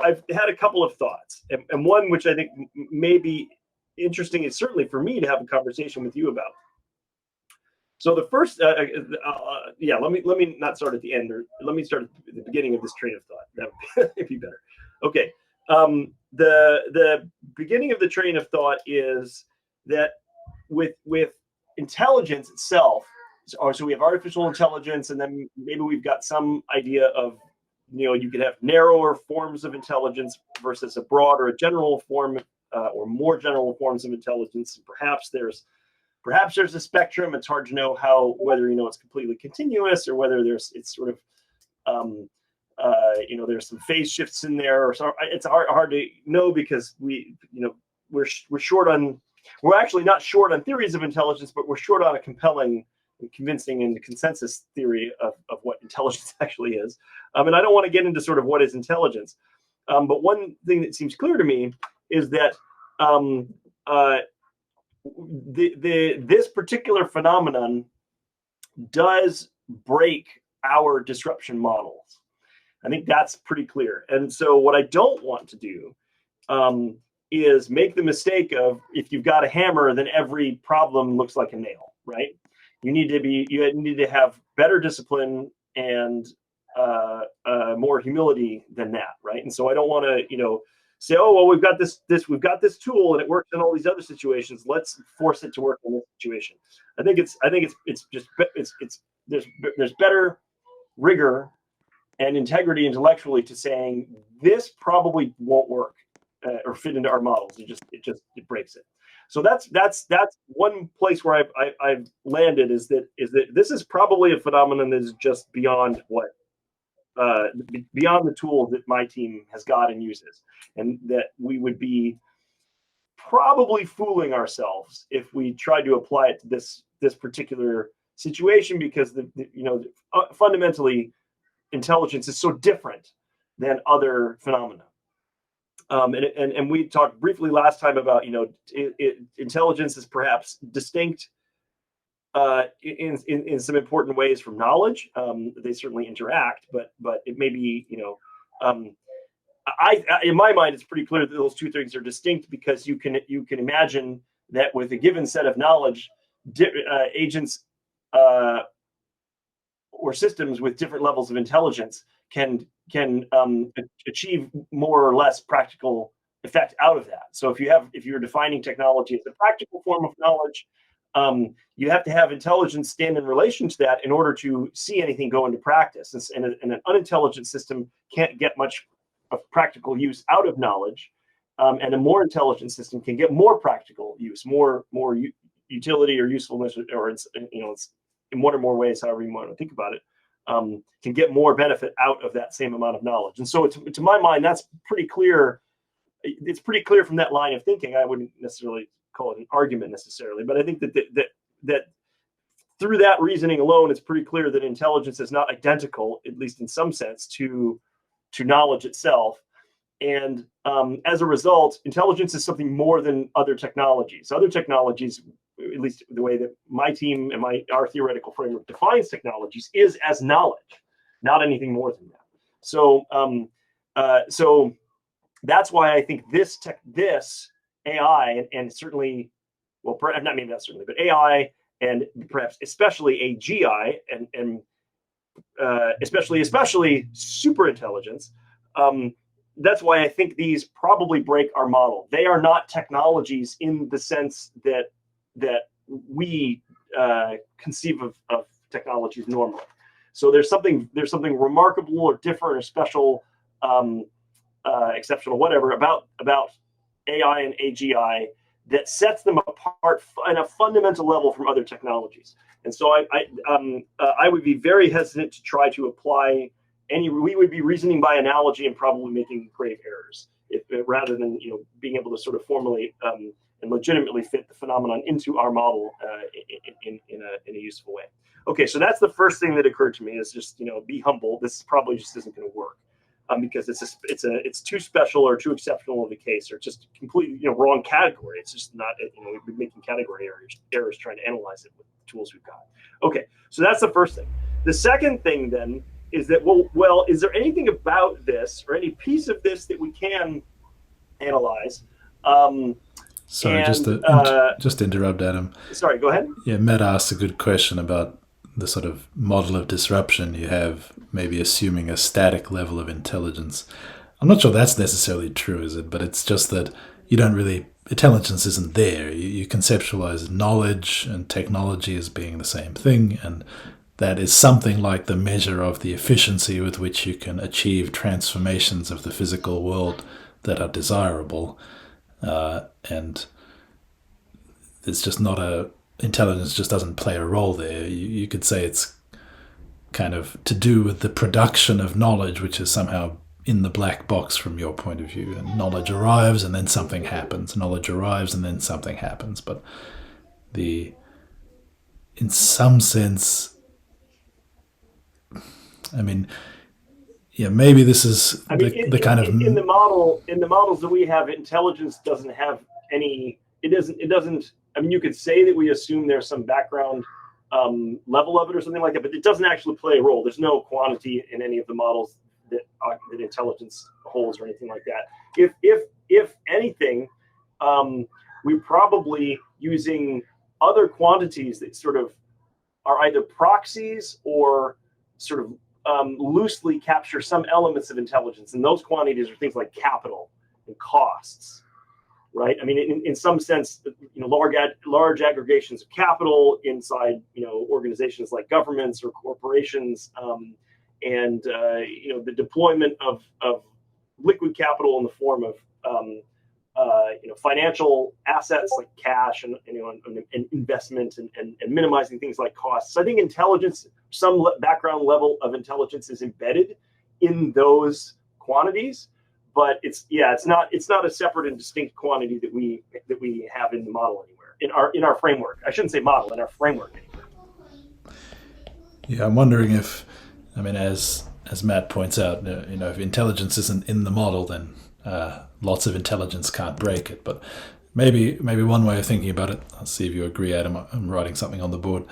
I've had a couple of thoughts, and one which I think may be interesting is certainly for me to have a conversation with you about. So the first, yeah, let me not start at the end, or let me start at the beginning of this train of thought. That would be better. Okay, the beginning of the train of thought is that with intelligence itself, so we have artificial intelligence, and then maybe we've got some idea of, you could have narrower forms of intelligence versus a broader, a general form, or more general forms of intelligence. Perhaps there's a spectrum. It's hard to know whether it's completely continuous or whether it's sort of there's some phase shifts in there, or so. It's hard to know because we're short on. We're actually not short on theories of intelligence, but we're short on a compelling and convincing and consensus theory of what intelligence actually is. And I don't want to get into sort of what is intelligence, but one thing that seems clear to me is that this particular phenomenon does break our disruption models. I think that's pretty clear. And so what I don't want to do is make the mistake of, if you've got a hammer, then every problem looks like a nail, right? You need to have better discipline and more humility than that, right? And so I don't want to, say, oh, well, we've got this tool and it works in all these other situations. Let's force it to work in this situation. I think there's better rigor and integrity intellectually to saying this probably won't work or fit into our models. It breaks it. So that's one place where I've landed is that this is probably a phenomenon that is just beyond beyond the tool that my team has got and uses, and that we would be probably fooling ourselves if we tried to apply it to this particular situation, because fundamentally intelligence is so different than other phenomena. And we talked briefly last time about intelligence is perhaps distinct in some important ways from knowledge. They certainly interact, but it may be in my mind it's pretty clear that those two things are distinct, because you can imagine that with a given set of knowledge, agents or systems with different levels of intelligence can achieve more or less practical effect out of that. So if you're defining technology as a practical form of knowledge, you have to have intelligence stand in relation to that in order to see anything go into practice. And an unintelligent system can't get much of practical use out of knowledge, and a more intelligent system can get more practical use, more utility or usefulness, or it's in one or more ways, however you want to think about it, can get more benefit out of that same amount of knowledge. And so to my mind, that's pretty clear. It's pretty clear from that line of thinking. I wouldn't necessarily call it an argument necessarily, but I think that through that reasoning alone, it's pretty clear that intelligence is not identical, at least in some sense, to knowledge itself. And as a result, intelligence is something more than other technologies. Other technologies, at least the way that my team and our theoretical framework defines technologies, is as knowledge, not anything more than that. So so that's why I think this AI and certainly, well, not maybe not certainly, but AI and perhaps especially AGI and especially super intelligence. That's why I think these probably break our model. They are not technologies in the sense that we conceive of technologies normally. So there's something remarkable or different or special, exceptional, whatever, about AI and AGI that sets them apart on a fundamental level from other technologies. And so I would be very hesitant to try to apply we would be reasoning by analogy and probably making grave errors rather than being able to sort of formally and legitimately fit the phenomenon into our model in a useful way. Okay, so that's the first thing that occurred to me, is just be humble. This probably just isn't going to work because it's too special or too exceptional of a case, or just completely wrong category. It's just not we've been making category errors trying to analyze it with the tools we've got. Okay, so that's the first thing. The second thing then is that, well, is there anything about this or any piece of this that we can analyze? Um, Sorry, and just to interrupt, Adam. Sorry, go ahead. Yeah, Matt asked a good question about the sort of model of disruption you have, maybe assuming a static level of intelligence. I'm not sure that's necessarily true, is it? But it's just that you don't really, intelligence isn't there. You conceptualize knowledge and technology as being the same thing, and that is something like the measure of the efficiency with which you can achieve transformations of the physical world that are desirable. And it's just not a, intelligence just doesn't play a role there. You could say it's kind of to do with the production of knowledge, which is somehow in the black box from your point of view. And knowledge arrives and then something happens. Knowledge arrives and then something happens. But the, in some sense, I mean, yeah, maybe this is I mean, the kind of in the models that we have, intelligence doesn't have any. It doesn't. I mean, you could say that we assume there's some background level of it or something like that, but it doesn't actually play a role. There's no quantity in any of the models that intelligence holds or anything like that. If anything, we're probably using other quantities that sort of are either proxies or sort of loosely capture some elements of intelligence, and those quantities are things like capital and costs, right? I mean, in some sense, large aggregations of capital inside, organizations like governments or corporations, and the deployment of liquid capital in the form of financial assets like cash and investment and minimizing things like costs. So I think intelligence, some background level of intelligence, is embedded in those quantities, but it's not a separate and distinct quantity that we have in the model anywhere in our framework. I shouldn't say model, in our framework anywhere. Yeah, I'm wondering if, I mean, as Matt points out, if intelligence isn't in the model, then lots of intelligence can't break it. But maybe one way of thinking about it, I'll see if you agree, Adam. I'm writing something on the board.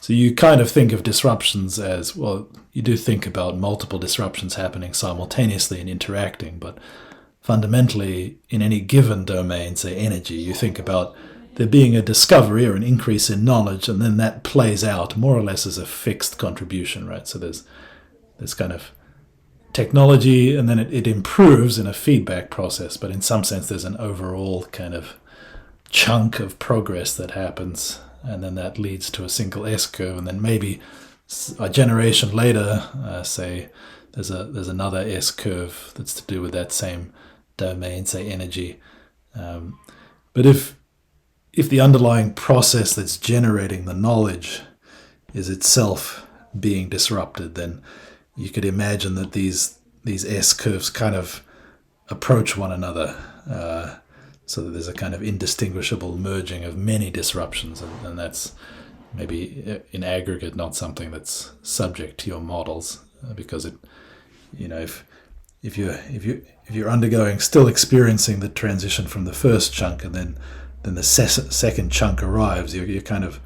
So you kind of think of disruptions as, well, you do think about multiple disruptions happening simultaneously and interacting, but fundamentally, in any given domain, say energy, you think about there being a discovery or an increase in knowledge, and then that plays out more or less as a fixed contribution, right? So there's kind of technology, and then it improves in a feedback process, but in some sense there's an overall kind of chunk of progress that happens, and then that leads to a single S-curve, and then maybe a generation later, say, there's another S-curve that's to do with that same domain, say energy. But if the underlying process that's generating the knowledge is itself being disrupted, then you could imagine that these S-curves kind of approach one another, so that there's a kind of indistinguishable merging of many disruptions, and that's maybe in aggregate not something that's subject to your models, because it, if you're undergoing, still experiencing the transition from the first chunk, and then the second chunk arrives, you're kind of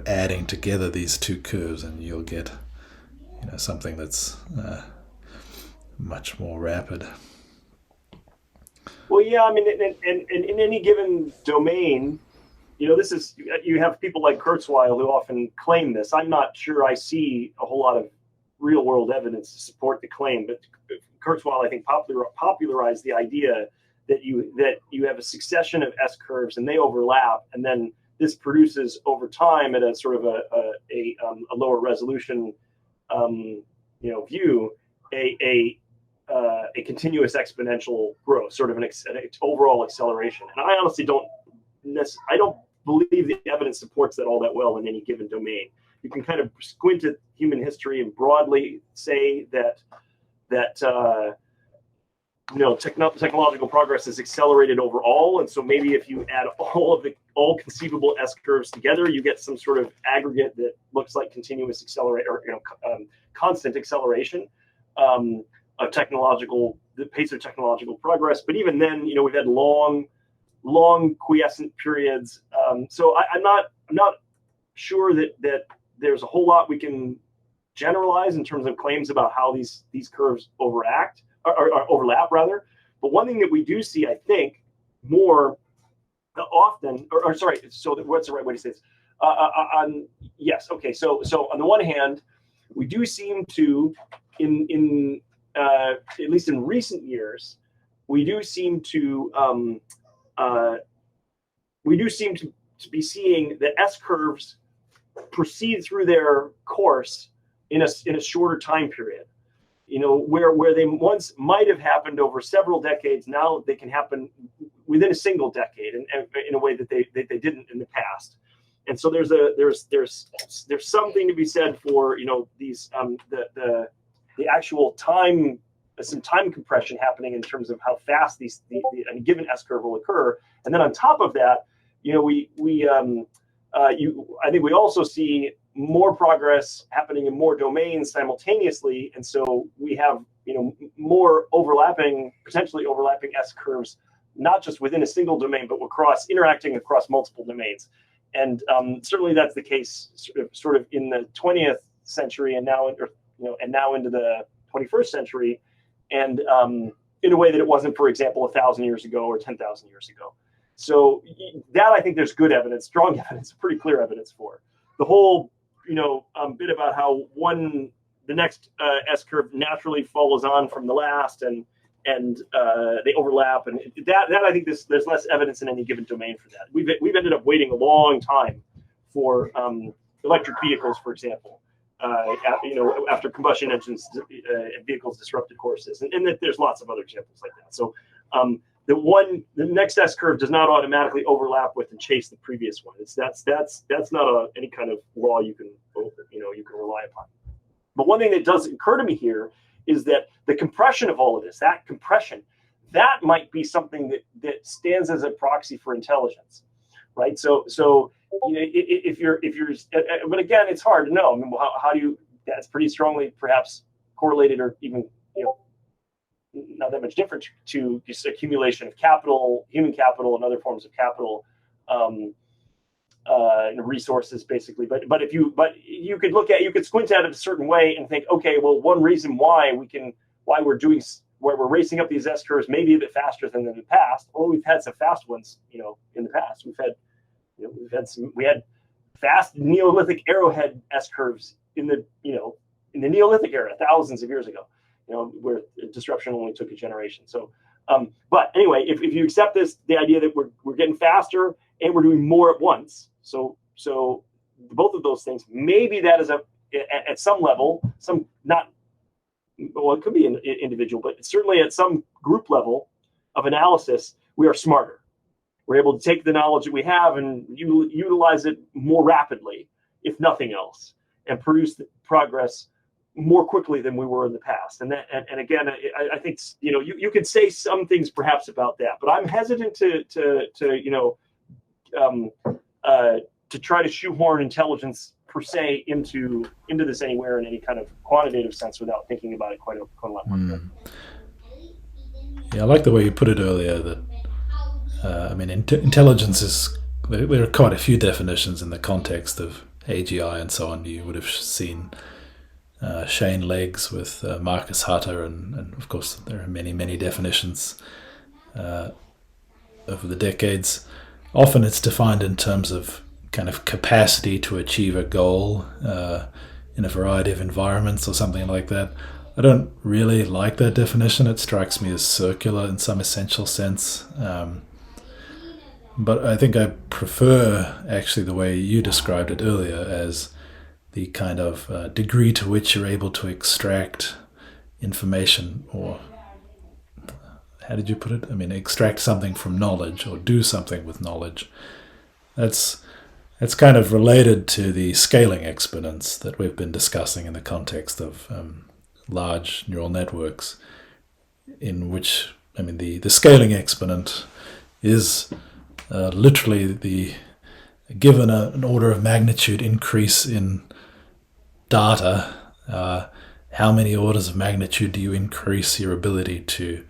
adding together these two curves, and you'll get something that's much more rapid. Well, yeah, I mean, and in any given domain, this is, you have people like Kurzweil who often claim this. I'm not sure I see a whole lot of real world evidence to support the claim, but Kurzweil, I think, popularized the idea that you have a succession of S curves and they overlap, and then this produces over time at a sort of a lower resolution view a continuous exponential growth, sort of an overall acceleration. And I honestly don't believe the evidence supports that all that well in any given domain. You can kind of squint at human history and broadly say that technological progress is accelerated overall, and so maybe if you add all conceivable S curves together, you get some sort of aggregate that looks like continuous constant acceleration of the pace of technological progress. But even then, we've had long quiescent periods. So I'm not sure that there's a whole lot we can generalize in terms of claims about how these curves or overlap rather. But one thing that we do see, I think, more often, or sorry, so what's the right way to say this? Yes, okay. So on the one hand, we do seem to, in at least in recent years, we do seem to be seeing the S curves proceed through their course in a shorter time period. Where they once might have happened over several decades, now they can happen within a single decade, and in a way that they didn't in the past. And so there's something to be said for these the actual time, some time compression happening in terms of how fast a given S curve will occur. And then on top of that, I think we also see more progress happening in more domains simultaneously, and so we have more potentially overlapping S curves, not just within a single domain, but interacting across multiple domains. And certainly that's the case sort of in the 20th century, and now into the 21st century, and in a way that it wasn't, for example, 1,000 years ago or 10,000 years ago. So that, I think, there's good evidence, strong evidence, pretty clear evidence for. The whole bit about how the next S curve naturally follows on from the last, and they overlap, and that I think there's less evidence in any given domain for that. We've ended up waiting a long time for electric vehicles, for example, after combustion engines vehicles disrupted horses, and there's lots of other examples like that. So the next S curve does not automatically overlap with and chase the previous one. That's not any kind of law you can rely upon. But one thing that does occur to me here is that the compression of all of this, that might be something that stands as a proxy for intelligence, right? So if you're, but again, it's hard to know. I mean, how do you? That's pretty strongly perhaps correlated, or even not that much different to just accumulation of capital, human capital, and other forms of capital, resources, basically. But you could squint at it a certain way and think, okay, well, one reason why we're racing up these S curves maybe a bit faster than in the past. Well, we've had some fast ones, in the past. We had fast Neolithic arrowhead S curves in the Neolithic era, thousands of years ago. Where disruption only took a generation. So, but anyway, if you accept the idea that we're getting faster and we're doing more at once, so both of those things, maybe that is at some level, it could be an individual, but certainly at some group level of analysis, we are smarter. We're able to take the knowledge that we have and utilize it more rapidly, if nothing else, and produce the progress more quickly than we were in the past. And again, I think you could say some things perhaps about that, but I'm hesitant to try to shoehorn intelligence per se into this anywhere in any kind of quantitative sense without thinking about it quite a lot more. Yeah, I like the way you put it earlier that intelligence is, there are quite a few definitions in the context of AGI and so on. You would have seen Shane Leggs with Marcus Hutter, and of course there are many definitions over the decades. Often it's defined in terms of kind of capacity to achieve a goal in a variety of environments or something like that. I don't really like that definition. It strikes me as circular in some essential sense. But I think I prefer actually the way you described it earlier, as the kind of degree to which you're able to extract information, or how did you put it? Extract something from knowledge or do something with knowledge. That's kind of related to the scaling exponents that we've been discussing in the context of large neural networks, in which, the scaling exponent is literally given an order of magnitude increase in data, how many orders of magnitude do you increase your ability to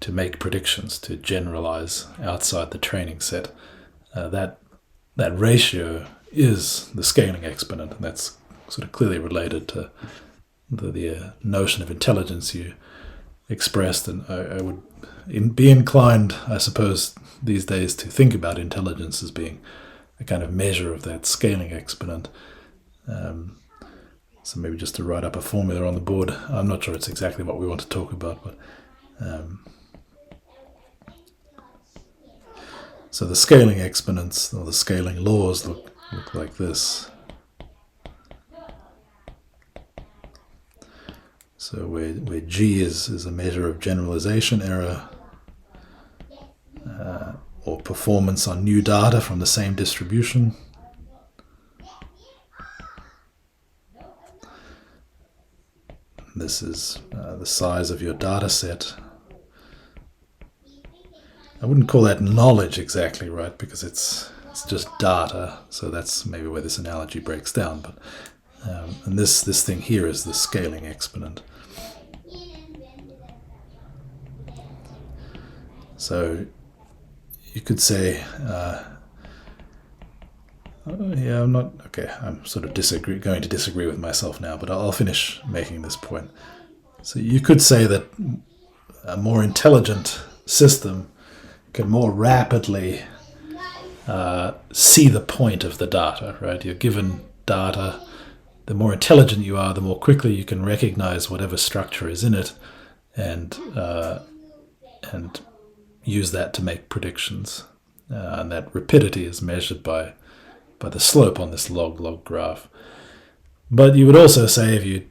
make predictions, to generalize outside the training set? That ratio is the scaling exponent, and that's sort of clearly related to the notion of intelligence you expressed, and I would be inclined, I suppose, these days to think about intelligence as being a kind of measure of that scaling exponent. So maybe just to write up a formula on the board. I'm not sure it's exactly what we want to talk about, but so the scaling exponents or the scaling laws look like this. So where G is a measure of generalization error or performance on new data from the same distribution. This is the size of your data set. I wouldn't call that knowledge exactly, right? Because it's just data. So that's maybe where this analogy breaks down. But and this thing here is the scaling exponent. So you could say, yeah, I'm not, okay, I'm sort of going to disagree with myself now, but I'll finish making this point. So you could say that a more intelligent system can more rapidly see the point of the data, right? You're given data, the more intelligent you are, the more quickly you can recognize whatever structure is in it and use that to make predictions. And that rapidity is measured by the slope on this log graph. But you would also say if you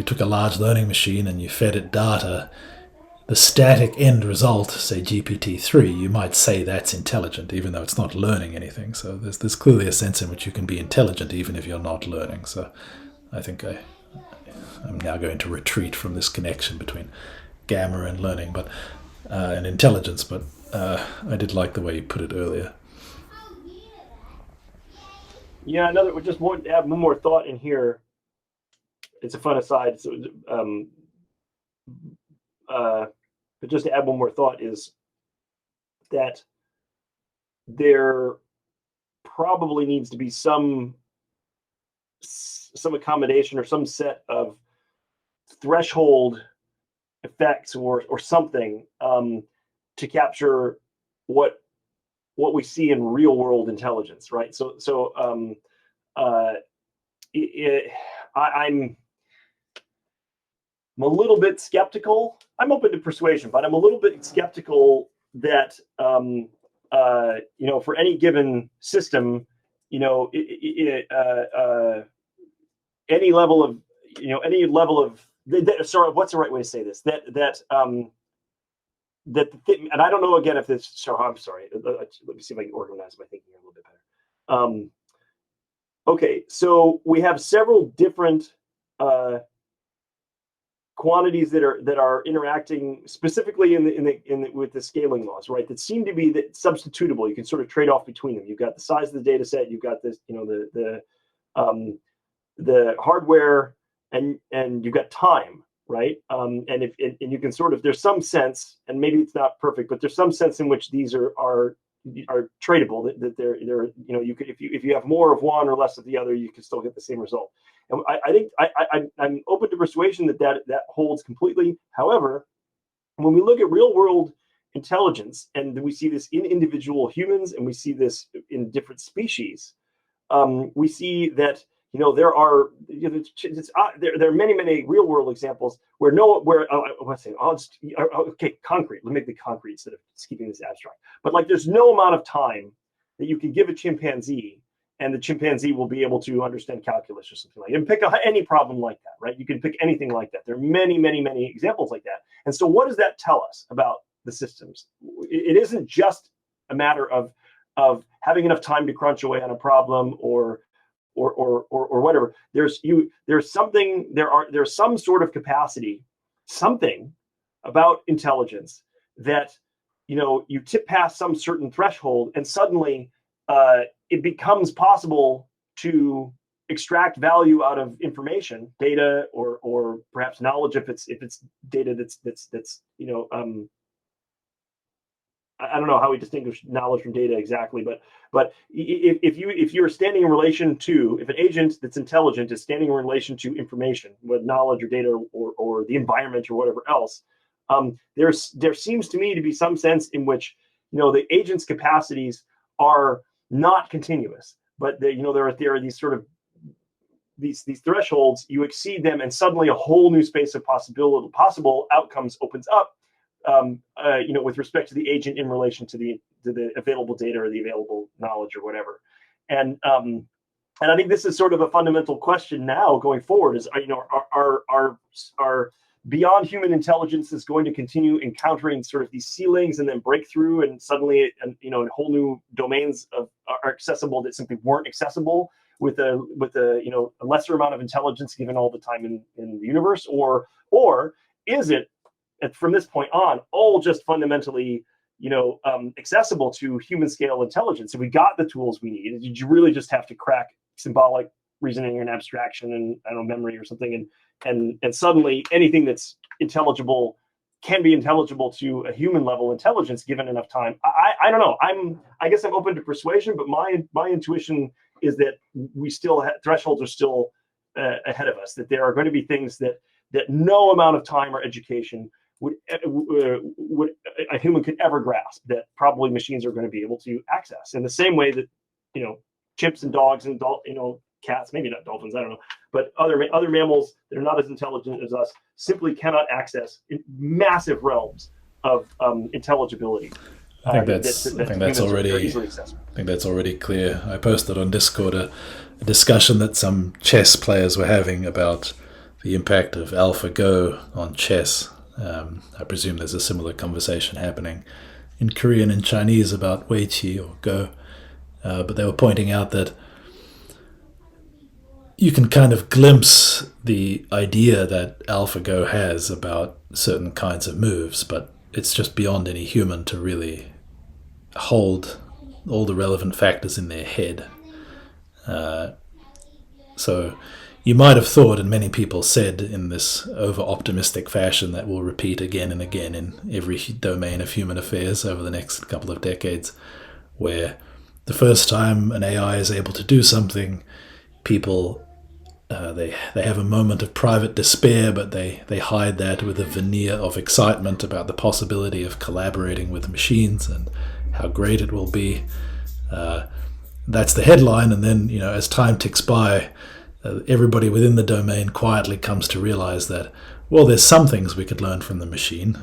took a large learning machine and you fed it data, the static end result, say GPT-3, you might say that's intelligent, even though it's not learning anything. So there's clearly a sense in which you can be intelligent even if you're not learning. So I think I'm now going to retreat from this connection between gamma and learning, and intelligence. But I did like the way you put it earlier. Yeah, just want to add one more thought in here. It's a fun aside. So, but just to add one more thought is that there probably needs to be some accommodation or some set of threshold effects or something to capture what we see in real world intelligence, right? I'm a little bit skeptical. I'm open to persuasion, but I'm a little bit skeptical that for any given system, any level of sorry, what's the right way to say this? And I don't know again if this. So I'm sorry. Let me see if I can organize my thinking a little bit better. Okay, so we have several different quantities that are interacting specifically with the scaling laws, right? That seem to be substitutable. You can sort of trade off between them. You've got the size of the data set. You've got this, the hardware, and you've got time. Right, and you can sort of, there's some sense, and maybe it's not perfect, but there's some sense in which these are tradable. That they're you could, if you have more of one or less of the other, you can still get the same result. And I think I'm open to persuasion that holds completely. However, when we look at real world intelligence, and we see this in individual humans, and we see this in different species, we see that. There are there are many real world examples where concrete. Let me make the concrete instead of keeping this abstract. But there's no amount of time that you can give a chimpanzee, and the chimpanzee will be able to understand calculus or something like that. And pick any problem like that, right? You can pick anything like that. There are many examples like that. And so, what does that tell us about the systems? It isn't just a matter of having enough time to crunch away on a problem or whatever. There's some sort of capacity, something about intelligence that you tip past some certain threshold, and suddenly it becomes possible to extract value out of information, data, or perhaps knowledge if it's data that's I don't know how we distinguish knowledge from data exactly, but if you're standing in relation to, if an agent that's intelligent is standing in relation to information, with knowledge or data or the environment or whatever else, there seems to me to be some sense in which the agent's capacities are not continuous, but there are these sort of these thresholds. You exceed them, and suddenly a whole new space of possible outcomes opens up. With respect to the agent in relation to the available data or the available knowledge or whatever, and I think this is sort of a fundamental question now going forward: is are beyond human intelligence is going to continue encountering sort of these ceilings and then break through, and suddenly whole new domains are accessible that simply weren't accessible with a lesser amount of intelligence given all the time in the universe, or is it from this point on all just fundamentally accessible to human scale intelligence? If we got the tools we need, did you really just have to crack symbolic reasoning and abstraction and I don't know, memory or something, and suddenly anything that's intelligible can be intelligible to a human level intelligence given enough time? I don't know. I guess I'm open to persuasion, but my intuition is that we still thresholds are still ahead of us, that there are going to be things that no amount of time or education would a human could ever grasp, that probably machines are going to be able to access in the same way that chimps and dogs and cats, maybe not dolphins, I don't know, but other mammals that are not as intelligent as us simply cannot access in massive realms of intelligibility. I think that's already clear. I posted on Discord a discussion that some chess players were having about the impact of AlphaGo on chess. I presume there's a similar conversation happening in Korean and Chinese about Weiqi or Go, but they were pointing out that you can kind of glimpse the idea that AlphaGo has about certain kinds of moves, but it's just beyond any human to really hold all the relevant factors in their head. So you might have thought, and many people said in this over-optimistic fashion that will repeat again and again in every domain of human affairs over the next couple of decades, where the first time an AI is able to do something, people they have a moment of private despair, but they hide that with a veneer of excitement about the possibility of collaborating with machines and how great it will be. That's the headline, and then as time ticks by, everybody within the domain quietly comes to realize that, well, there's some things we could learn from the machine.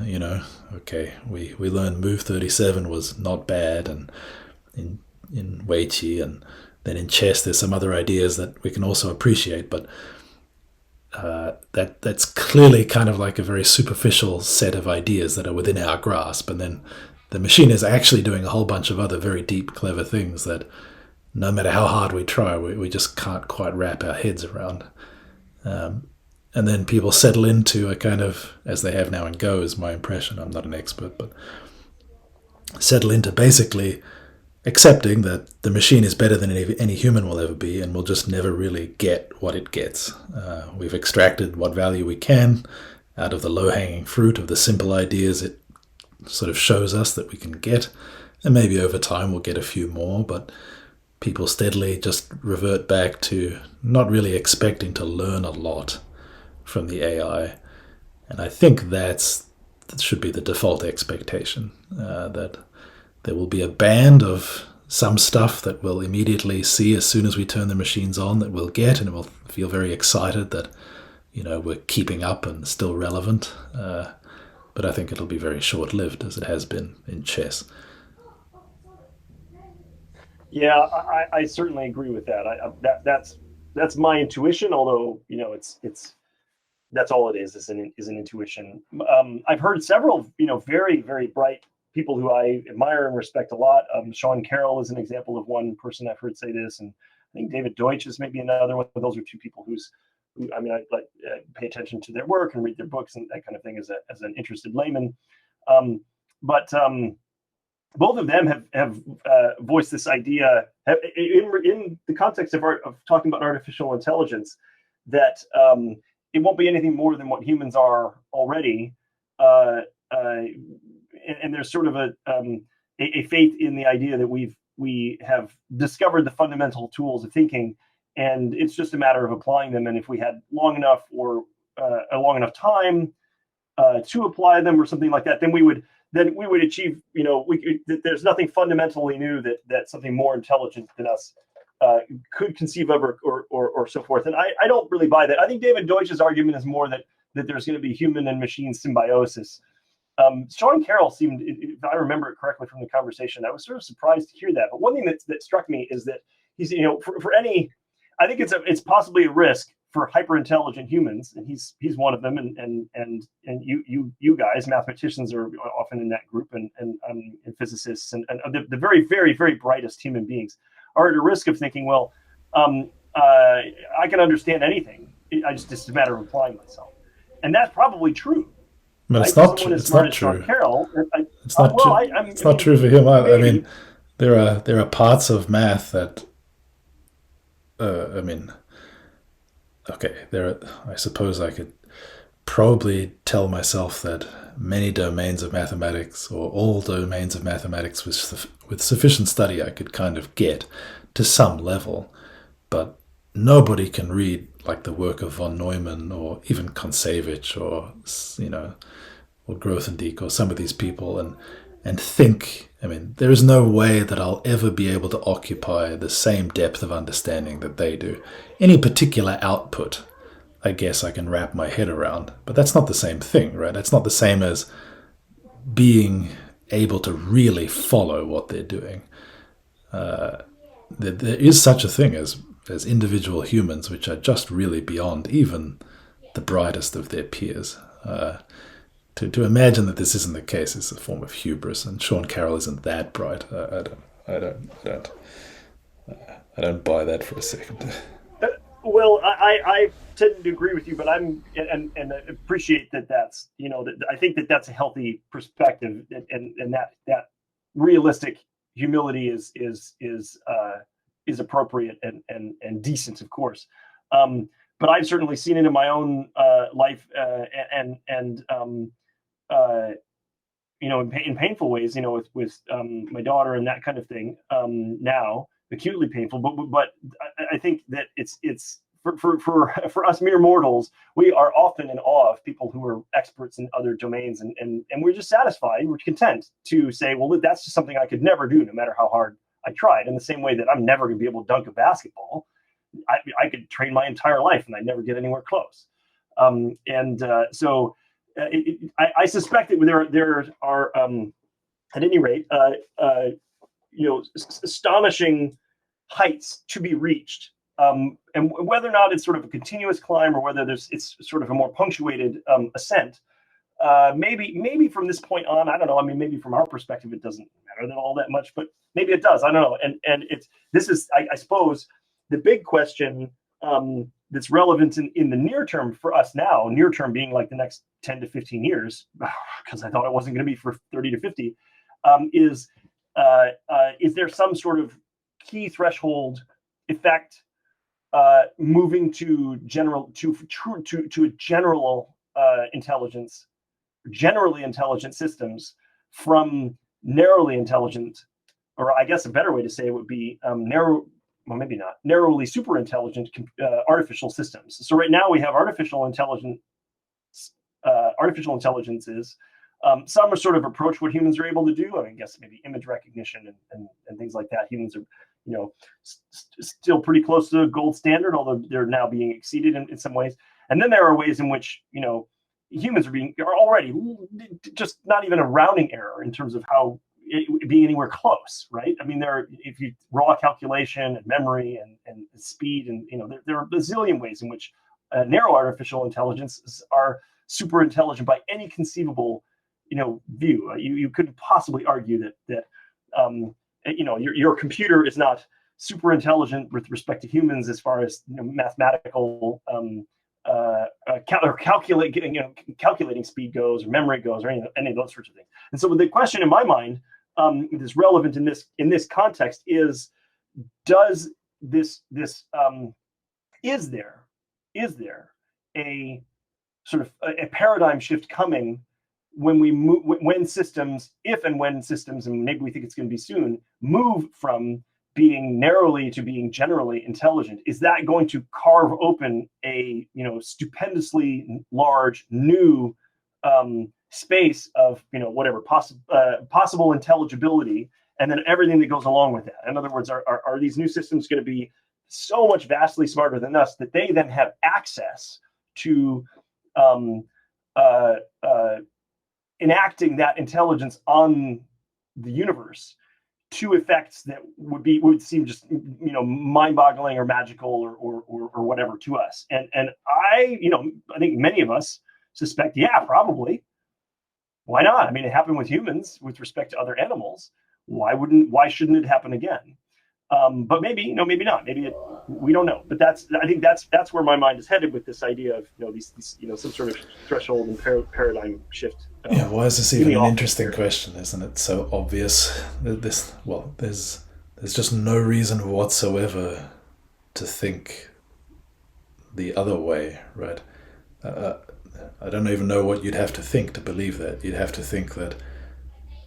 Okay, we learned move 37 was not bad, and in Weiqi, and then in chess there's some other ideas that we can also appreciate, but that's clearly kind of like a very superficial set of ideas that are within our grasp, and then the machine is actually doing a whole bunch of other very deep, clever things that no matter how hard we try, we just can't quite wrap our heads around. And then people settle into a kind of, as they have now in Go, is my impression, I'm not an expert, but settle into basically accepting that the machine is better than any human will ever be, and we'll just never really get what it gets. We've extracted what value we can out of the low-hanging fruit of the simple ideas it sort of shows us that we can get, and maybe over time we'll get a few more, but people steadily just revert back to not really expecting to learn a lot from the AI. And I think that should be the default expectation, that there will be a band of some stuff that we'll immediately see as soon as we turn the machines on, that we'll get, and we'll feel very excited that we're keeping up and still relevant. But I think it'll be very short-lived, as it has been in chess. Yeah, I certainly agree with that. That's my intuition. Although it's that's all it is an intuition. I've heard several very, very bright people who I admire and respect a lot. Sean Carroll is an example of one person I've heard say this, and I think David Deutsch is maybe another one. Those are two people who I like pay attention to their work and read their books and that kind of thing as an interested layman. But both of them have voiced this idea in the context of talking about artificial intelligence, that it won't be anything more than what humans are already. And there's sort of a faith in the idea that we have discovered the fundamental tools of thinking, and it's just a matter of applying them. And if we had long enough or a long enough time to apply them or something like that, then we would achieve, there's nothing fundamentally new that something more intelligent than us could conceive of or so forth. And I don't really buy that. I think David Deutsch's argument is more that there's going to be human and machine symbiosis. Sean Carroll seemed, if I remember it correctly from the conversation, I was sort of surprised to hear that. But one thing that struck me is that he's, for any, I think it's possibly a risk for hyper intelligent humans, and he's one of them, and you guys, mathematicians, are often in that group, and physicists, and the very, very, very brightest human beings are at a risk of thinking, well, I can understand anything. It's a matter of applying myself, and that's probably true. But it's not. It's not true. Carroll, it's not. It's not true for him either. I mean, there are parts of math that. Okay, I suppose I could probably tell myself that many domains of mathematics, or all domains of mathematics, with sufficient study, I could kind of get to some level, but nobody can read like the work of von Neumann or even Kontsevich or or Grothendieck or some of these people and think. I mean, there is no way that I'll ever be able to occupy the same depth of understanding that they do. Any particular output, I guess I can wrap my head around, but that's not the same thing, right? That's not the same as being able to really follow what they're doing. There is such a thing as individual humans, which are just really beyond even the brightest of their peers. To imagine that this isn't the case is a form of hubris, and Sean Carroll isn't that bright. I don't buy that for a second. Well, I tend to agree with you, but and appreciate that. That's I think that's a healthy perspective, and that realistic humility is appropriate and decent, of course. But I've certainly seen it in my own life, in painful ways, with my daughter and that kind of thing. Now, acutely painful, but I think that it's for us mere mortals, we are often in awe of people who are experts in other domains, and we're just satisfied, we're content to say, well, that's just something I could never do, no matter how hard I tried. In the same way that I'm never going to be able to dunk a basketball. I could train my entire life and I'd never get anywhere close. So I suspect that there are at any rate astonishing heights to be reached, and whether or not it's sort of a continuous climb or whether it's sort of a more punctuated ascent. Maybe from this point on, I don't know. I mean, maybe from our perspective, it doesn't matter all that much, but maybe it does. I don't know. And this is, I suppose, the big question that's relevant in the near term for us now, near term being like the next 10 to 15 years, because I thought it wasn't going to be for 30 to 50, is there some sort of key threshold effect moving to a general intelligence, generally intelligent systems from narrowly intelligent, or I guess a better way to say it would be maybe not narrowly super intelligent artificial systems. So right now we have artificial intelligences. Some are sort of approach what humans are able to do. I guess maybe image recognition and things like that. Humans are, still pretty close to the gold standard, although they're now being exceeded in some ways. And then there are ways in which, humans are already just not even a rounding error in terms of how being anywhere close, right? I mean, if you raw calculation and memory and speed, and there are a bazillion ways in which narrow artificial intelligences are super intelligent by any conceivable view. You couldn't possibly argue that your computer is not super intelligent with respect to humans as far as mathematical calculating speed goes, or memory goes, or any of those sorts of things. And so the question in my mind that's relevant in this context is, is there a sort of a paradigm shift coming when we move, when systems, if and when systems, and maybe we think it's going to be soon, move from being narrowly to being generally intelligent, is that going to carve open a stupendously large new space of whatever possible intelligibility, and then everything that goes along with that? In other words, are these new systems going to be so much vastly smarter than us that they then have access to uh, uh, enacting that intelligence on the universe to effects that would seem just mind-boggling or magical or whatever to us? And I think many of us suspect, yeah, probably. Why not? I mean, it happened with humans with respect to other animals. Why shouldn't it happen again? But maybe not. We don't know. But I think that's where my mind is headed with this idea of these some sort of threshold and paradigm shift. Yeah, why is this even an interesting question? Isn't it so obvious that there's just no reason whatsoever to think the other way, right? I don't even know what you'd have to think to believe that. You'd have to think that,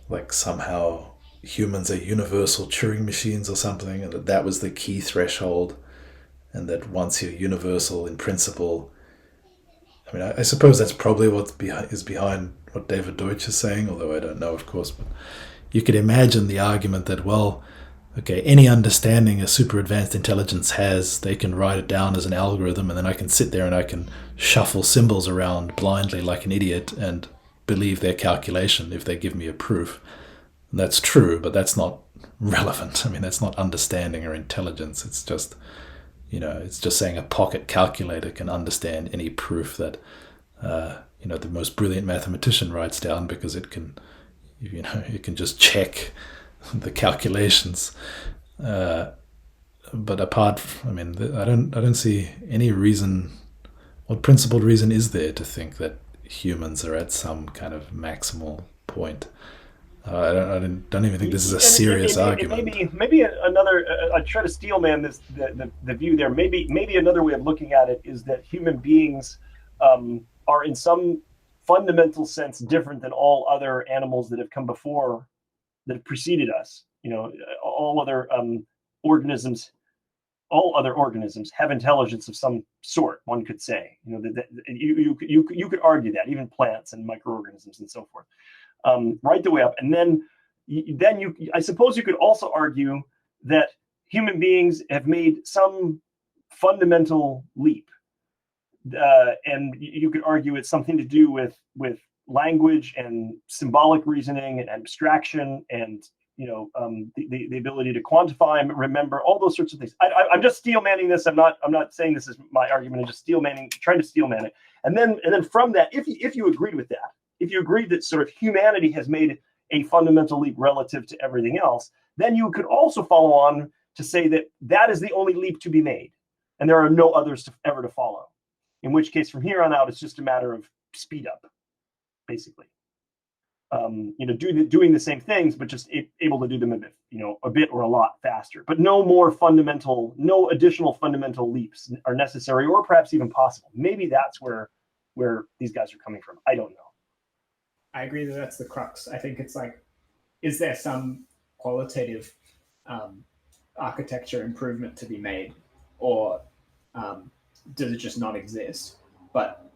like, somehow humans are universal Turing machines or something, and that was the key threshold, and that once you're universal in principle, I mean, I suppose that's probably what is behind what David Deutsch is saying, although I don't know, of course, but you could imagine the argument that, well, okay, any understanding a super advanced intelligence has, they can write it down as an algorithm, and then I can sit there and I can shuffle symbols around blindly like an idiot and believe their calculation if they give me a proof. And that's true, but that's not relevant. I mean, that's not understanding or intelligence. It's just, it's just saying a pocket calculator can understand any proof that, the most brilliant mathematician writes down, because it can, it can just check the calculations. But apart from, I don't see any reason. What principled reason is there to think that humans are at some kind of maximal point? I don't even think this is a serious argument. Maybe another. I try to steelman the view there. Maybe another way of looking at it is that human beings are in some fundamental sense different than all other animals that have come before, that have preceded us. All other organisms. All other organisms have intelligence of some sort. One could say, you could argue that even plants and microorganisms and so forth. Right the way up, and then I suppose you could also argue that human beings have made some fundamental leap, and you could argue it's something to do with language and symbolic reasoning and abstraction and the ability to quantify and remember, all those sorts of things. I'm just steel manning this. I'm not saying this is my argument. I'm just trying to steel man it, and then from that, if you agreed with that. If you agreed that sort of humanity has made a fundamental leap relative to everything else, then you could also follow on to say that is the only leap to be made, and there are no others ever to follow. In which case, from here on out, it's just a matter of speed up, basically. Doing the same things, but just able to do them a bit or a lot faster. But no additional fundamental leaps are necessary, or perhaps even possible. Maybe that's where these guys are coming from. I don't know. I agree that that's the crux. I think it's like, is there some qualitative architecture improvement to be made, or does it just not exist? But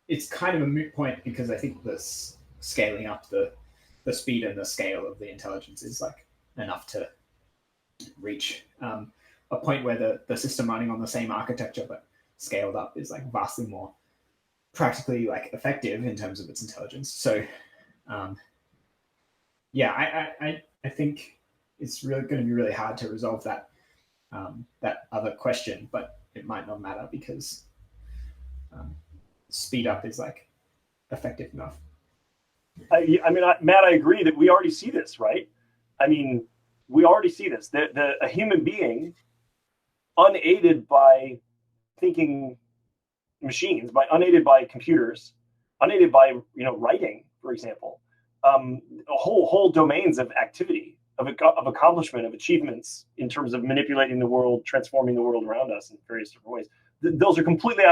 it's kind of a moot point, because I think this scaling up the speed and the scale of the intelligence is like enough to reach a point where the system running on the same architecture but scaled up is like vastly more practically like effective in terms of its intelligence. So I think it's really going to be really hard to resolve that other question, but it might not matter, because speed up is like effective enough. Matt, I agree that we already see this, right? We already see this. A human being, unaided by thinking machines, unaided by computers, unaided by writing, for example, whole domains of activity, of accomplishment, of achievements in terms of manipulating the world, transforming the world around us in various different ways. Those are completely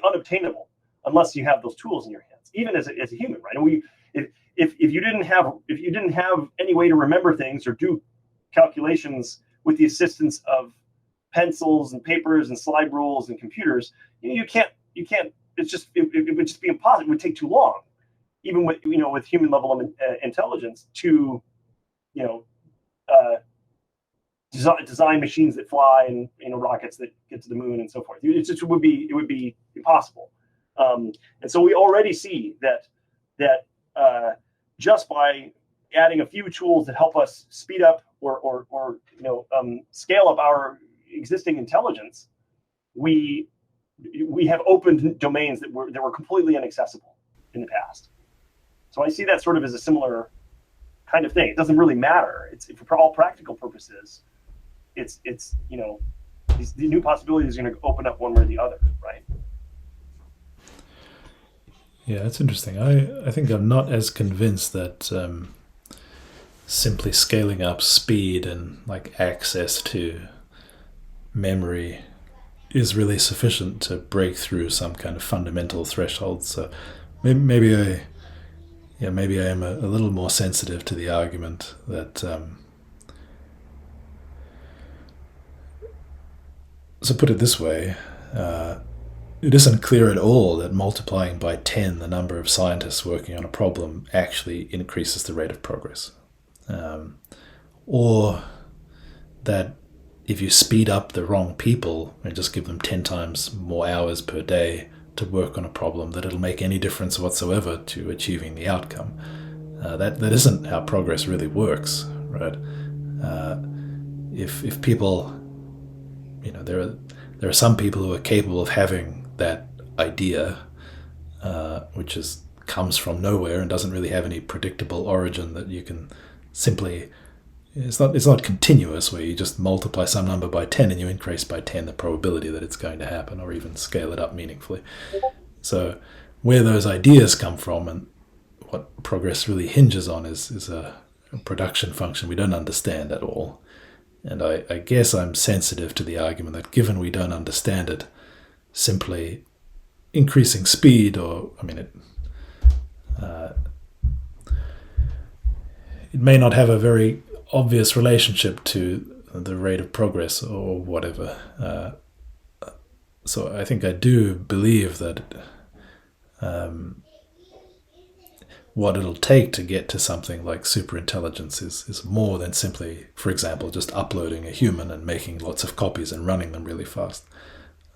unobtainable unless you have those tools in your hands, even as a human, right? And if you didn't have any way to remember things or do calculations with the assistance of pencils and papers and slide rules and computers, you can't. It would just be impossible. It would take too long, even with with human level of intelligence to design machines that fly and rockets that get to the moon and so forth. It would be impossible. And so we already see that just by adding a few tools that help us speed up or scale up our existing intelligence, we have opened domains that were completely inaccessible in the past. So I see that sort of as a similar kind of thing. It doesn't really matter. It's for all practical purposes. It's the new possibilities are going to open up one way or the other, right? Yeah, that's interesting. I think I'm not as convinced that simply scaling up speed and like access to memory is really sufficient to break through some kind of fundamental threshold. So maybe I am a little more sensitive to the argument that so put it this way, it isn't clear at all that multiplying by 10 the number of scientists working on a problem actually increases the rate of progress. Or that if you speed up the wrong people and just give them 10 times more hours per day to work on a problem, that it'll make any difference whatsoever to achieving the outcome. That isn't how progress really works, right? If people, there are some people who are capable of having that idea, which comes from nowhere and doesn't really have any predictable origin that you can simply. It's not continuous where you just multiply some number by 10 and you increase by 10 the probability that it's going to happen, or even scale it up meaningfully. So where those ideas come from and what progress really hinges on is a production function we don't understand at all. And I guess I'm sensitive to the argument that given we don't understand it, simply increasing speed it may not have a very obvious relationship to the rate of progress or whatever. So I think I do believe that what it'll take to get to something like superintelligence is more than simply, for example, just uploading a human and making lots of copies and running them really fast.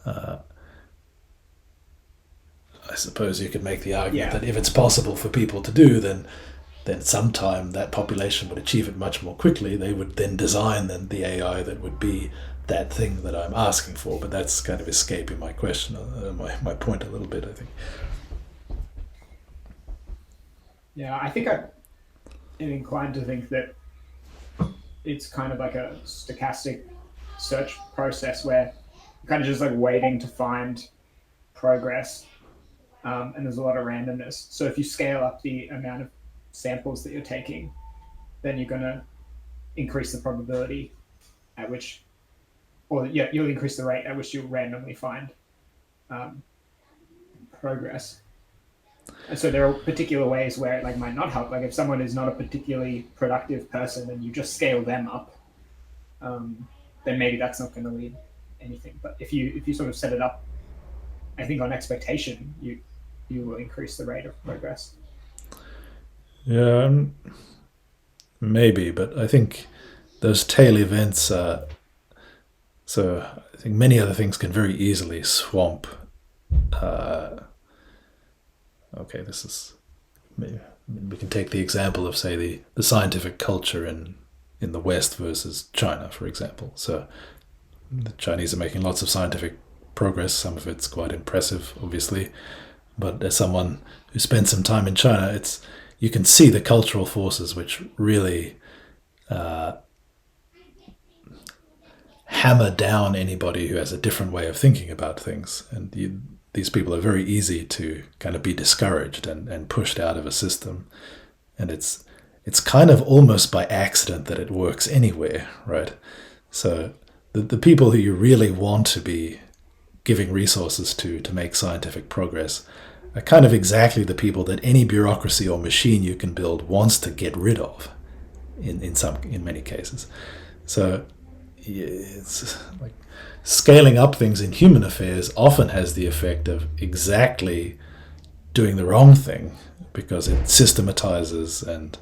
I suppose you could make the argument that if it's possible for people to do, then sometime that population would achieve it much more quickly. They would then design the AI that would be that thing that I'm asking for. But that's kind of escaping my question, my point a little bit, I think. Yeah, I think I'm inclined to think that it's kind of like a stochastic search process where you're kind of just like waiting to find progress, and there's a lot of randomness. So if you scale up the amount of samples that you're taking, then you're going to increase the probability at which, you'll increase the rate at which you'll randomly find progress. And so there are particular ways where it might not help. Like if someone is not a particularly productive person and you just scale them up, then maybe that's not going to lead anything. But if you sort of set it up, I think on expectation, you will increase the rate of progress. Yeah, maybe, but I think those tail events so I think many other things can very easily swamp. This is maybe we can take the example of, say, the scientific culture in the West versus China, for example. So the Chinese are making lots of scientific progress. Some of it's quite impressive, obviously, but as someone who spent some time in China, you can see the cultural forces which really hammer down anybody who has a different way of thinking about things. And these people are very easy to kind of be discouraged and pushed out of a system. And it's kind of almost by accident that it works anywhere, right? So the people who you really want to be giving resources to make scientific progress are kind of exactly the people that any bureaucracy or machine you can build wants to get rid of in many cases. So it's like scaling up things in human affairs often has the effect of exactly doing the wrong thing, because it systematizes and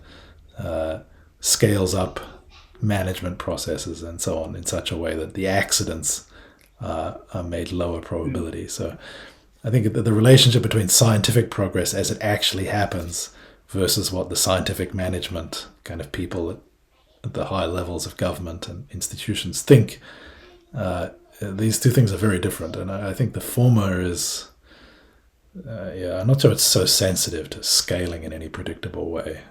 scales up management processes and so on in such a way that the accidents are made lower probability. So I think that the relationship between scientific progress as it actually happens versus what the scientific management kind of people at the high levels of government and institutions think, these two things are very different. And I think the former is, I'm not sure it's so sensitive to scaling in any predictable way.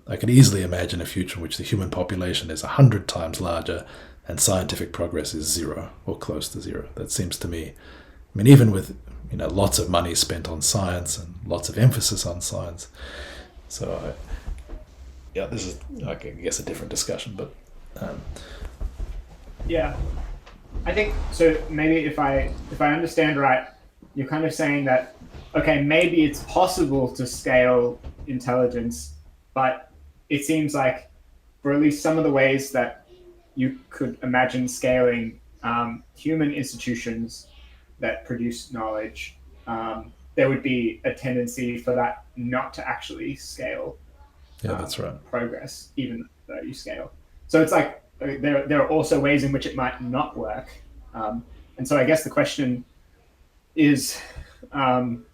I could easily imagine a future in which the human population is 100 times larger and scientific progress is zero or close to zero. That seems to me, I mean, even with lots of money spent on science and lots of emphasis on science. So, this is, I guess, a different discussion, but yeah, I think so. Maybe if I understand right, you're kind of saying that, okay, maybe it's possible to scale intelligence, but it seems like for at least some of the ways that you could imagine scaling human institutions that produce knowledge, there would be a tendency for that not to actually scale that's right. progress, even though you scale. So it's like there are also ways in which it might not work. And so I guess the question is, do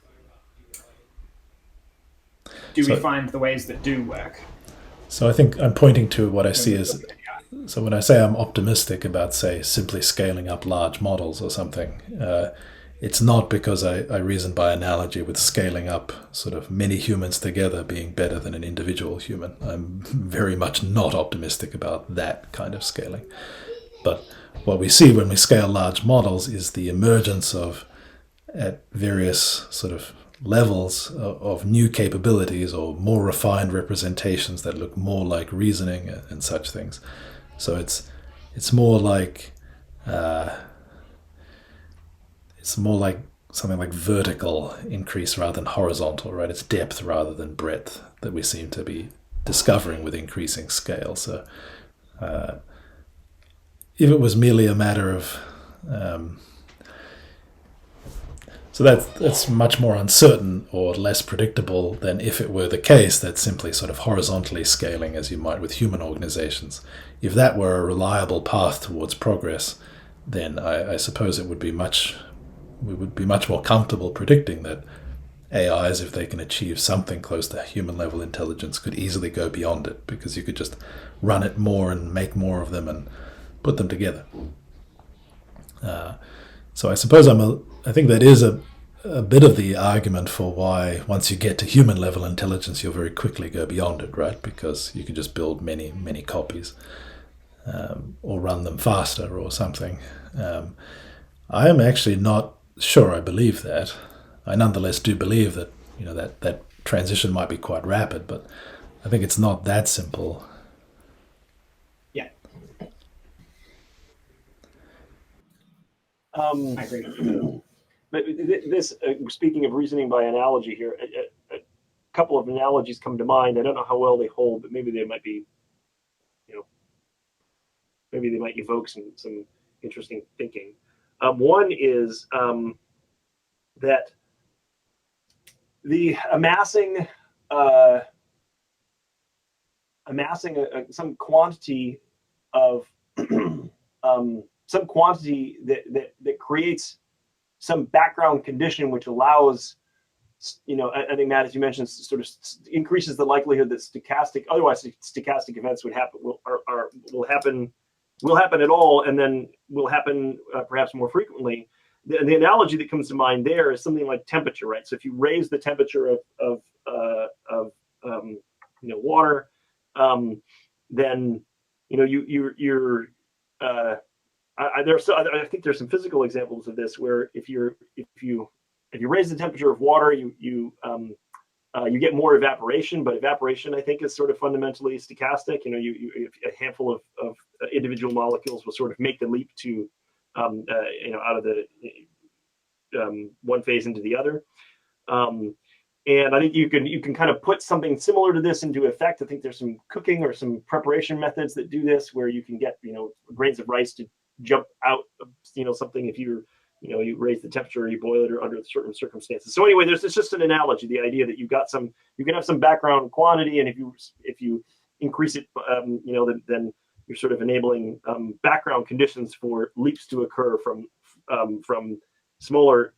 we find the ways that do work? So I think I'm pointing to what I see as, so when I say I'm optimistic about, say, simply scaling up large models or something, it's not because I reason by analogy with scaling up sort of many humans together being better than an individual human. I'm very much not optimistic about that kind of scaling. But what we see when we scale large models is the emergence of, at various sort of levels of new capabilities or more refined representations that look more like reasoning and such things. So it's more like something like vertical increase rather than horizontal, right? It's depth rather than breadth that we seem to be discovering with increasing scale. So if it was merely a matter of so that's much more uncertain or less predictable than if it were the case that simply sort of horizontally scaling, as you might with human organizations. If that were a reliable path towards progress, then I suppose we would be much more comfortable predicting that AIs, if they can achieve something close to human level intelligence, could easily go beyond it, because you could just run it more and make more of them and put them together. So I suppose I think that is a bit of the argument for why once you get to human level intelligence, you'll very quickly go beyond it, right? Because you can just build many, many copies or run them faster or something. I am actually not sure I believe that. I nonetheless do believe that that transition might be quite rapid, but I think it's not that simple. Yeah. I agree. But this, speaking of reasoning by analogy here, a couple of analogies come to mind. I don't know how well they hold, but maybe they might be, maybe they might evoke some interesting thinking. One is that the amassing some quantity of some quantity that creates some background condition which allows, I think, Matt, as you mentioned, sort of increases the likelihood that otherwise stochastic events will happen at all, and then will happen perhaps more frequently. The analogy that comes to mind there is something like temperature, right? So if you raise the temperature of water, then you're I think there's some physical examples of this where if you raise the temperature of water, you get more evaporation, but evaporation, I think, is sort of fundamentally stochastic. A handful of individual molecules will sort of make the leap to out of the one phase into the other. And I think you can kind of put something similar to this into effect. I think there's some cooking or some preparation methods that do this, where you can get grains of rice to jump out of something if you raise the temperature, or you boil it, or under certain circumstances. So anyway, it's just an analogy. The idea that you can have some background quantity, and if you increase it, then you're sort of enabling background conditions for leaps to occur from smaller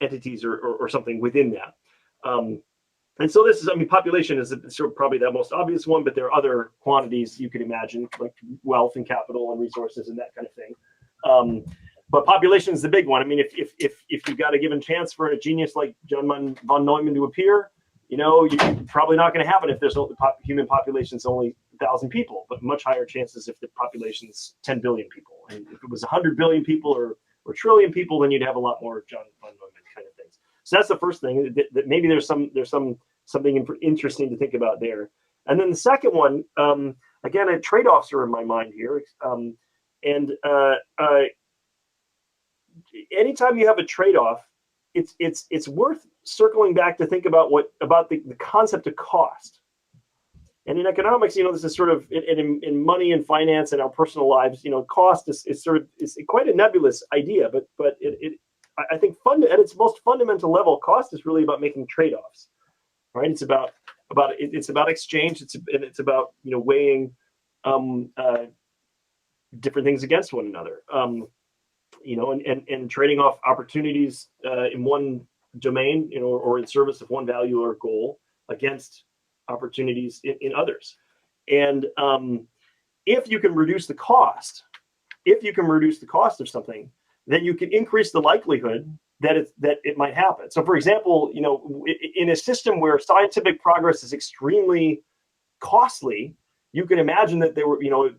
entities or something within that. And so this is, population is sort of probably the most obvious one, but there are other quantities you could imagine, like wealth and capital and resources and that kind of thing. But population is the big one. If you've got a given chance for a genius like John von Neumann to appear, you're probably not going to happen if there's human population is only 1,000 people, but much higher chances if the population is 10 billion people. And if it was 100 billion people or trillion people, then you'd have a lot more John von Neumann kind of things. So that's the first thing, that maybe there's something interesting to think about there. And then the second one, again, trade-offs are in my mind here. Anytime you have a trade-off, it's worth circling back to think about the concept of cost. And in economics, this is sort of in money and finance and our personal lives, cost is quite a nebulous idea, but I think at its most fundamental level, cost is really about making trade-offs, right? It's about exchange. It's about weighing different things against one another, and trading off opportunities in one domain, or in service of one value or goal against opportunities in others. And if you can reduce the cost of something, then you can increase the likelihood that it might happen. So, for example, in a system where scientific progress is extremely costly, you can imagine that there were, the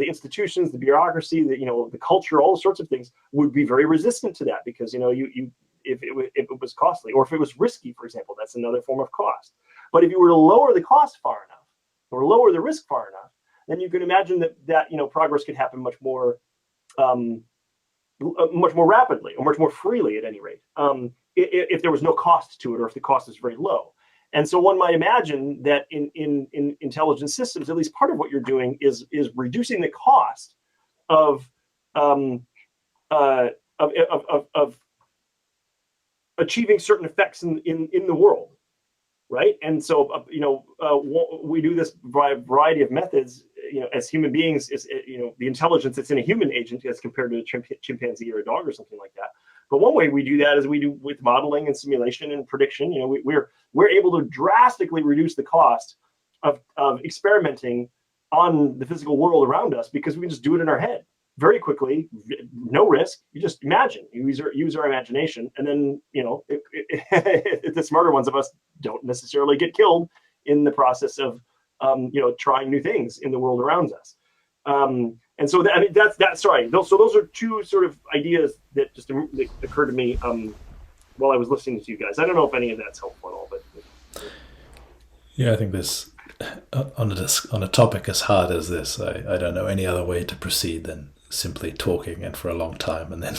institutions, the bureaucracy, the culture, all sorts of things would be very resistant to that, because if it was costly, or if it was risky, for example, that's another form of cost. But if you were to lower the cost far enough, or lower the risk far enough, then you can imagine that progress could happen much more rapidly, or much more freely, at any rate, if there was no cost to it, or if the cost is very low. And so one might imagine that in intelligence systems, at least part of what you're doing is reducing the cost of achieving certain effects in the world, right? And so we do this by a variety of methods. As human beings, the intelligence that's in a human agent as compared to a chimpanzee or a dog or something like that. But one way we do that is we do with modeling and simulation and prediction. We're able to drastically reduce the cost of experimenting on the physical world around us, because we can just do it in our head very quickly, no risk. You just imagine, you use our imagination, and then the smarter ones of us don't necessarily get killed in the process of trying new things in the world around us. And so those are two sort of ideas that just occurred to me while I was listening to you guys. I don't know if any of that's helpful at all, but yeah, I think this on a topic as hard as this, I don't know any other way to proceed than simply talking and for a long time, and then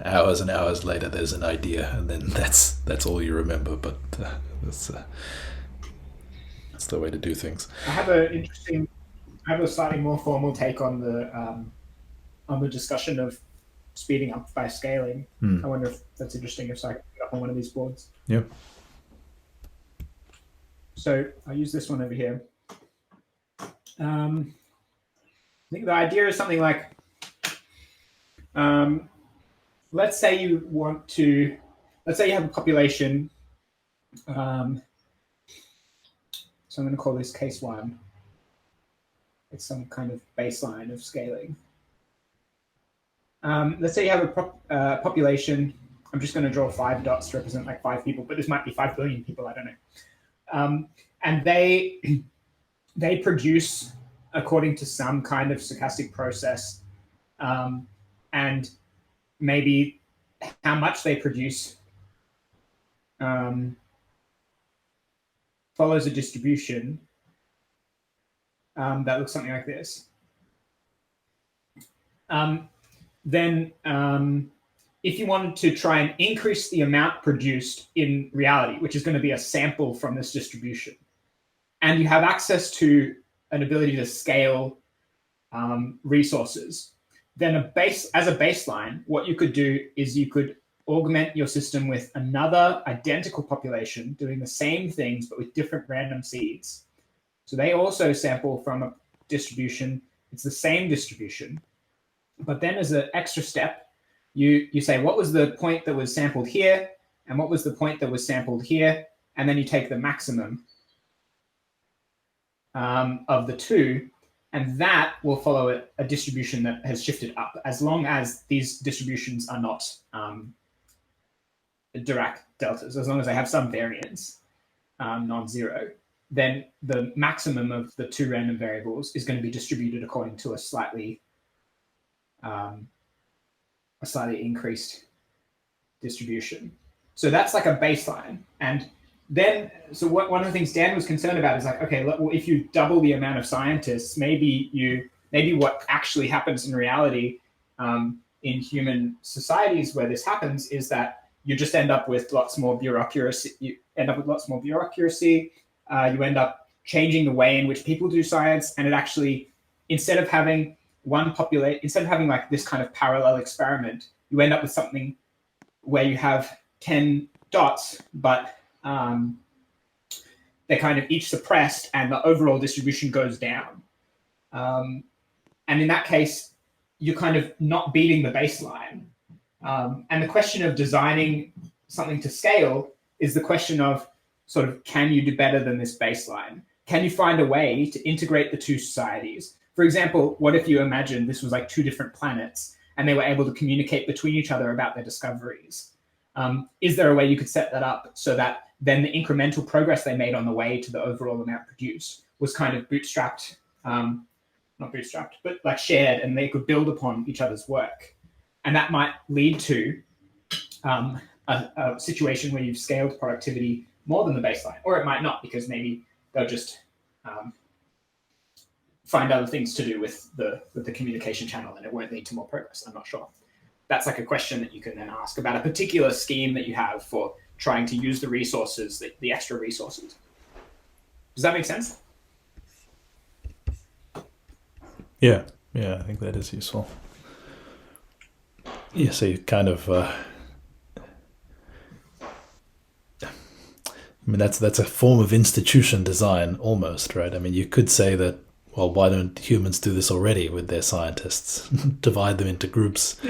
hours and hours later there's an idea, and then that's all you remember. But that's the way to do things. I have a slightly more formal take on the discussion of speeding up by scaling. I wonder if that's interesting, if I can put up on one of these boards. Yeah. So I'll use this one over here. I think the idea is something like, let's say you have a population. So I'm going to call this case 1. It's some kind of baseline of scaling. Let's say you have a population. I'm just going to draw 5 dots to represent like 5 people, but this might be 5 billion people. I don't know. And they produce according to some kind of stochastic process, and maybe how much they produce follows a distribution that looks something like this. Then if you wanted to try and increase the amount produced in reality, which is going to be a sample from this distribution, and you have access to an ability to scale resources, then as a baseline, what you could do is you could augment your system with another identical population doing the same things but with different random seeds. So they also sample from a distribution. It's the same distribution, but then as an extra step, you say, what was the point that was sampled here, and what was the point that was sampled here, and then you take the maximum of the two, and that will follow a distribution that has shifted up, as long as these distributions are not Dirac deltas, as long as they have some variance, non-zero, then the maximum of the two random variables is going to be distributed according to a slightly increased distribution. So that's like a baseline. And then, so one of the things Dan was concerned about is like, okay, well, if you double the amount of scientists, maybe what actually happens in reality in human societies where this happens is that you just end up with lots more bureaucracy. You end up changing the way in which people do science, and it actually, instead of having like this kind of parallel experiment, you end up with something where you have 10 dots, but they're kind of each suppressed, and the overall distribution goes down. And in that case, you're kind of not beating the baseline. And the question of designing something to scale is the question of sort of, can you do better than this baseline? Can you find a way to integrate the two societies? For example, what if you imagine this was like two different planets and they were able to communicate between each other about their discoveries? Is there a way you could set that up so that then the incremental progress they made on the way to the overall amount produced was kind of bootstrapped, not bootstrapped, but like shared, and they could build upon each other's work? And that might lead to a situation where you've scaled productivity more than the baseline, or it might not, because maybe they'll just find other things to do with the communication channel, and it won't lead to more progress. I'm not sure. That's like a question that you can then ask about a particular scheme that you have for trying to use the resources, the extra resources. Does that make sense? Yeah, I think that is useful. Yeah, so you kind of, that's a form of institution design almost, right? I mean, you could say that, well, why don't humans do this already with their scientists? Divide them into groups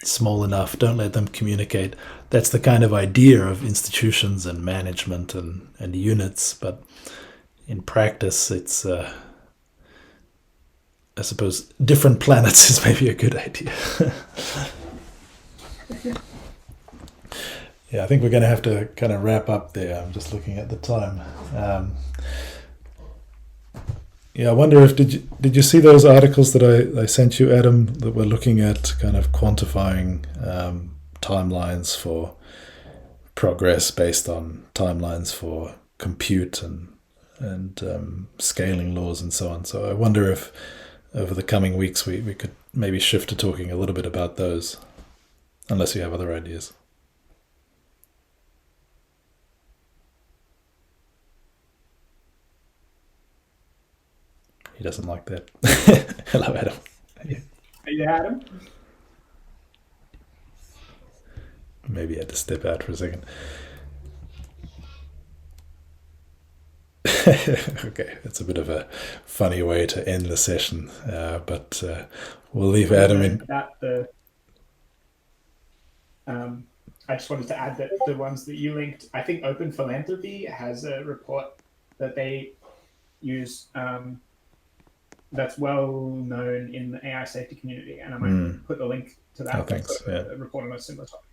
small enough, don't let them communicate. That's the kind of idea of institutions and management and units, but in practice, it's, I suppose, different planets is maybe a good idea. Yeah, I think we're going to have to kind of wrap up there. I'm just looking at the time. Yeah, I wonder if did you see those articles that I sent you, Adam, that were looking at kind of quantifying timelines for progress based on timelines for compute and scaling laws and so on. So I wonder if over the coming weeks we could maybe shift to talking a little bit about those, unless you have other ideas. He doesn't like that. Hello, Adam. Are you Adam? Maybe I had to step out for a second. Okay, that's a bit of a funny way to end the session, but we'll leave Adam in. I just wanted to add that the ones that you linked, I think Open Philanthropy has a report that they use that's well known in the AI safety community, and I might put the link to that. Oh, thanks. Yeah. A report on a similar topic.